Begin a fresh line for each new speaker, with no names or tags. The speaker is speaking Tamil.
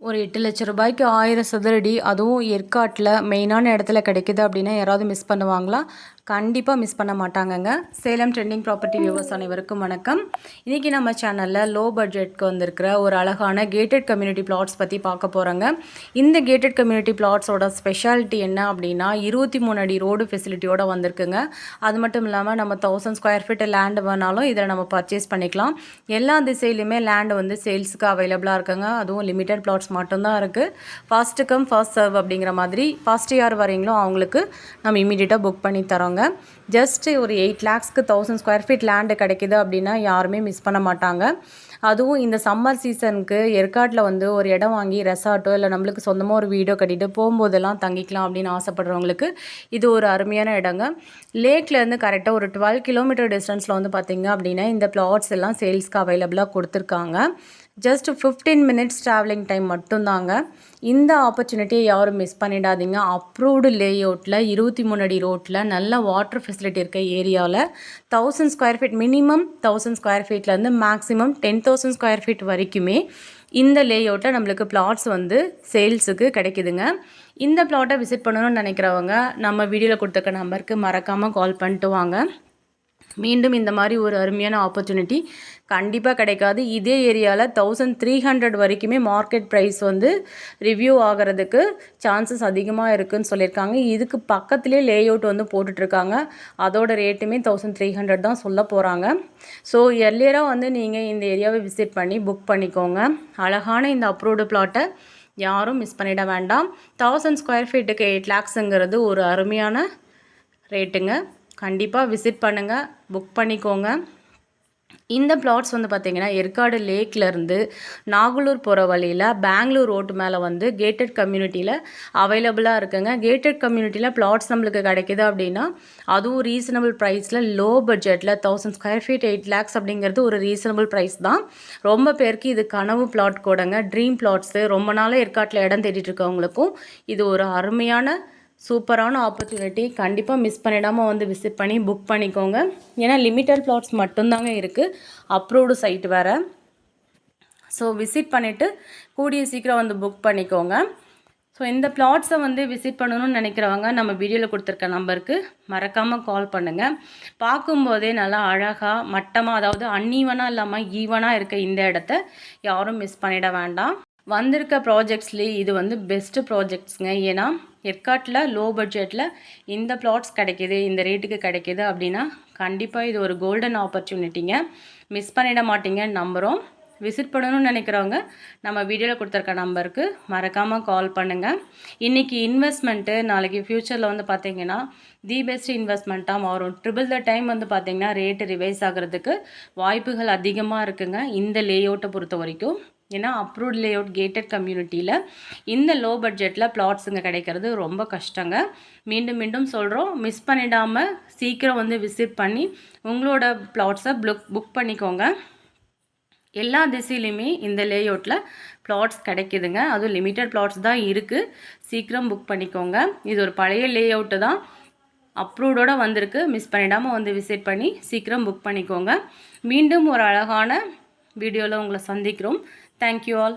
ஒரு 8,00,000 ரூபாய்க்கு 1000 சதுரடி அதுவும் ஏற்காட்டில மெயினான இடத்துல கிடைக்குது அப்படின்னா யாராவது மிஸ் பண்ணுவாங்களா? கண்டிப்பாக மிஸ் பண்ண மாட்டாங்கங்க. சேலம் ட்ரெண்டிங் ப்ராப்பர்ட்டி வியூவர்ஸ் அனைவருக்கும் வணக்கம். இன்றைக்கி நம்ம சேனலில் லோ பட்ஜெட்க்கு வந்திருக்கிற ஒரு அழகான கேட்டட் கம்யூனிட்டி பிளாட்ஸ் பற்றி பார்க்க போகிறோங்க. இந்த கேட்டட் கம்யூனிட்டி பிளாட்ஸோட ஸ்பெஷாலிட்டி என்ன அப்படின்னா 23 அடி ரோடு ஃபெசிலிட்டியோடு வந்திருக்குங்க. அது மட்டும் இல்லாமல் நம்ம 1000 ஸ்கொயர் ஃபீட் லேண்டு வேணாலும் இதில் நம்ம பர்ச்சேஸ் பண்ணிக்கலாம். எல்லா திசையிலுமே லேண்டு வந்து சேல்ஸுக்கு அவைலபிளாக இருக்குங்க. அதுவும் லிமிடெட் பிளாட்ஸ் மட்டும்தான் இருக்குது. ஃபாஸ்ட்டு கம் ஃபாஸ்ட் சர்வ் அப்படிங்கிற மாதிரி ஃபாஸ்ட் யார் வரீங்களோ அவங்களுக்கு நம்ம இமீடியட்டாக புக் பண்ணி தரோங்க. ஜஸ்ட்டு ஒரு 8 lakhsக்கு 1000 ஸ்கொயர் ஃபீட் லேண்டு கிடைக்கிது அப்படின்னா யாருமே மிஸ் பண்ண மாட்டாங்க. அதுவும் இந்த சம்மர் சீசனுக்கு ஏற்காட்டில் வந்து ஒரு இடம் வாங்கி ரெசார்ட்டோ இல்லை நம்மளுக்கு சொந்தமாக ஒரு வீடோ கட்டிட்டு போகும்போதெல்லாம் தங்கிக்கலாம் அப்படின்னு ஆசைப்படுறவங்களுக்கு இது ஒரு அருமையான இடங்க. லேக்லேருந்து கரெக்டாக ஒரு 12 கிலோமீட்டர் டிஸ்டன்ஸில் வந்து பார்த்திங்க அப்படின்னா இந்த பிளாட்ஸ் எல்லாம் சேல்ஸ்க்கு அவைலபிளாக கொடுத்துருக்காங்க. ஜஸ்ட் 15 minutes ட்ராவலிங் டைம் மட்டும்தாங்க. இந்த ஆப்பர்ச்சுனிட்டியை யாரும் மிஸ் பண்ணிடாதீங்க. அப்ரூவ்டு லேஅவுட்டில் 23 அடி ரோட்டில் நல்ல வாட்டர் ஃபெசிலிட்டி இருக்க ஏரியாவில் 1000 ஸ்கொயர் ஃபீட் மினிமம் 1000 ஸ்கொயர் ஃபீட்லேருந்து மேக்ஸிமம் 10,000 ஸ்கொயர் ஃபீட் வரைக்குமே இந்த லேஅவுட்டில் நம்மளுக்கு பிளாட்ஸ் வந்து சேல்ஸுக்கு கிடைக்குதுங்க. இந்த பிளாட்டை விசிட் பண்ணணும்னு நினைக்கிறவங்க நம்ம வீடியோவில் கொடுத்துருக்க நம்பருக்கு மறக்காமல் கால் பண்ணிட்டு வாங்க. மீண்டும் இந்த மாதிரி ஒரு அருமையான ஆப்பர்ச்சுனிட்டி கண்டிப்பாக கிடைக்காது. இதே ஏரியாவில் 1300 வரைக்குமே மார்க்கெட் ப்ரைஸ் வந்து ரிவ்யூ ஆகிறதுக்கு சான்சஸ் அதிகமாக இருக்குதுன்னு சொல்லியிருக்காங்க. இதுக்கு பக்கத்துலேயே லேஅவுட் வந்து போட்டுட்ருக்காங்க. அதோட ரேட்டுமே 1300 தான் சொல்ல போகிறாங்க. ஸோ எர்லியராக வந்து நீங்கள் இந்த ஏரியாவை விசிட் பண்ணி புக் பண்ணிக்கோங்க. அழகான இந்த அப்ரூவ்டு பிளாட்டை யாரும் மிஸ் பண்ணிட வேண்டாம். 1000 ஸ்கொயர் ஃபீட்டுக்கு 8 lakhsங்கிறது ஒரு அருமையான ரேட்டுங்க. கண்டிப்பாக விசிட் பண்ணுங்கள், புக் பண்ணிக்கோங்க. இந்த பிளாட்ஸ் வந்து பார்த்திங்கன்னா ஏற்காடு லேக்லேருந்து நாகலூர் போகிற வழியில் பெங்களூர் ரோட்டு மேலே வந்து கேட்டட் கம்யூனிட்டியில் அவைலபிளாக இருக்குங்க. கேட்டட் கம்யூனிட்டியில் பிளாட்ஸ் நம்மளுக்கு கிடைக்கிது அப்படின்னா அதுவும் ரீசனபிள் ப்ரைஸில் லோ பட்ஜெட்டில் 1000 ஸ்கொயர் ஃபீட் 8 lakhs அப்படிங்கிறது ஒரு ரீசனபிள் ப்ரைஸ் தான். ரொம்ப பேருக்கு இது கனவு பிளாட் கூடங்க, ட்ரீம் பிளாட்ஸு. ரொம்ப நாளாக ஏற்காட்டில் இடம் தேடிட்டு இருக்கவங்களுக்கும் இது ஒரு அருமையான சூப்பரான ஆப்பர்ச்சுனிட்டி. கண்டிப்பாக மிஸ் பண்ணிடாமல் வந்து விசிட் பண்ணி புக் பண்ணிக்கோங்க. ஏன்னா லிமிட்டட் பிளாட்ஸ் மட்டும்தாங்க இருக்குது, அப்ரூவ்டு சைட் வேறு. ஸோ விசிட் பண்ணிவிட்டு கூடிய சீக்கிரம் வந்து புக் பண்ணிக்கோங்க. ஸோ இந்த பிளாட்ஸை வந்து விசிட் பண்ணணும்னு நினைக்கிறவங்க நம்ம வீடியோவில் கொடுத்துருக்க நம்பருக்கு மறக்காமல் கால் பண்ணுங்கள். பார்க்கும்போதே நல்லா அழகாக மட்டமாக, அதாவது அன்ஈவனாக இல்லாமல் ஈவனாக இருக்க இந்த இடத்த யாரும் மிஸ் பண்ணிட வேண்டாம். வந்திருக்க ப்ராஜெக்ட்ஸ்லேயே இது வந்து பெஸ்ட்டு ப்ராஜெக்ட்ஸுங்க. ஏன்னா ஏற்காட்டில் லோ பட்ஜெட்டில் இந்த பிளாட்ஸ் கிடைக்கிது, இந்த ரேட்டுக்கு கிடைக்கிது அப்படின்னா கண்டிப்பாக இது ஒரு கோல்டன் ஆப்பர்ச்சுனிட்டிங்க. மிஸ் பண்ணிட மாட்டீங்கன்னு நம்புகிறோம். விசிட் பண்ணணும்னு நினைக்கிறவங்க நம்ம வீடியோவில் கொடுத்துருக்க நம்பருக்கு மறக்காமல் கால் பண்ணுங்கள். இன்றைக்கி இன்வெஸ்ட்மெண்ட்டு நாளைக்கு ஃப்யூச்சரில் வந்து பார்த்திங்கன்னா தி பெஸ்ட் இன்வெஸ்ட்மெண்ட்டாக மாறும். ட்ரிபிள் த டைம் வந்து பார்த்திங்கன்னா ரேட்டு ரிவைஸ் ஆகிறதுக்கு வாய்ப்புகள் அதிகமாக இருக்குங்க இந்த லேஅவுட்டை பொறுத்த வரைக்கும். ஏன்னா அப்ரூவ்ட் லேஅவுட் கேட்டட் கம்யூனிட்டியில் இந்த லோ பட்ஜெட்டில் பிளாட்ஸுங்க கிடைக்கிறது ரொம்ப கஷ்டங்க. மீண்டும் மீண்டும் சொல்கிறோம், மிஸ் பண்ணிடாமல் சீக்கிரம் வந்து விசிட் பண்ணி உங்களோட பிளாட்ஸை புக் பண்ணிக்கோங்க. எல்லா திசையிலையுமே இந்த லேஅவுட்டில் பிளாட்ஸ் கிடைக்குதுங்க. அதுவும் லிமிட்டட் பிளாட்ஸ் தான் இருக்குது. சீக்கிரம் புக் பண்ணிக்கோங்க. இது ஒரு பழைய லேஅவுட்டு தான், அப்ரூவ்டோடு வந்திருக்கு. மிஸ் பண்ணிடாமல் வந்து விசிட் பண்ணி சீக்கிரம் புக் பண்ணிக்கோங்க. மீண்டும் ஒரு அழகான வீடியோவில் உங்களை சந்திக்கிறோம். Thank you all.